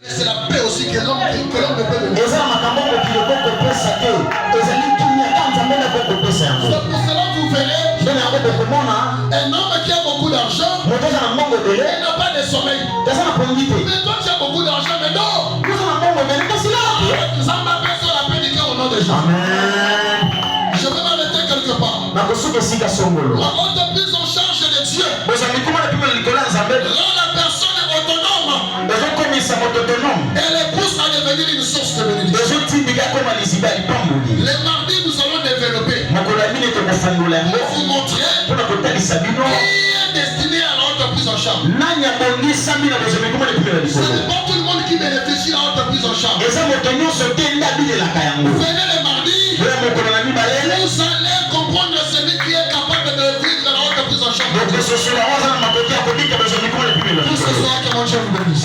C'est la paix aussi que l'homme peut donner. C'est pour cela que vous verrez un homme qui a beaucoup d'argent, il n'a pas de sommeil. Mais toi tu as beaucoup d'argent, mais non. Ça m'appelle sur la paix du cœur au nom de Jésus. Je vais m'arrêter quelque part. La entreprise en charge de Dieu. Là la personne est autonome. Elle pousse à devenir une source de bénédiction. Les mardis, nous allons développer. Pour vous montrer qui est destiné à l'entreprise en charge. Ce n'est pas tout le monde qui bénéficie de l'entreprise en charge. Vous venez le mardi, vous allez comprendre celui qui est capable de vivre dans l'entreprise en charge. Tout ce soir, que mon Dieu vous bénisse.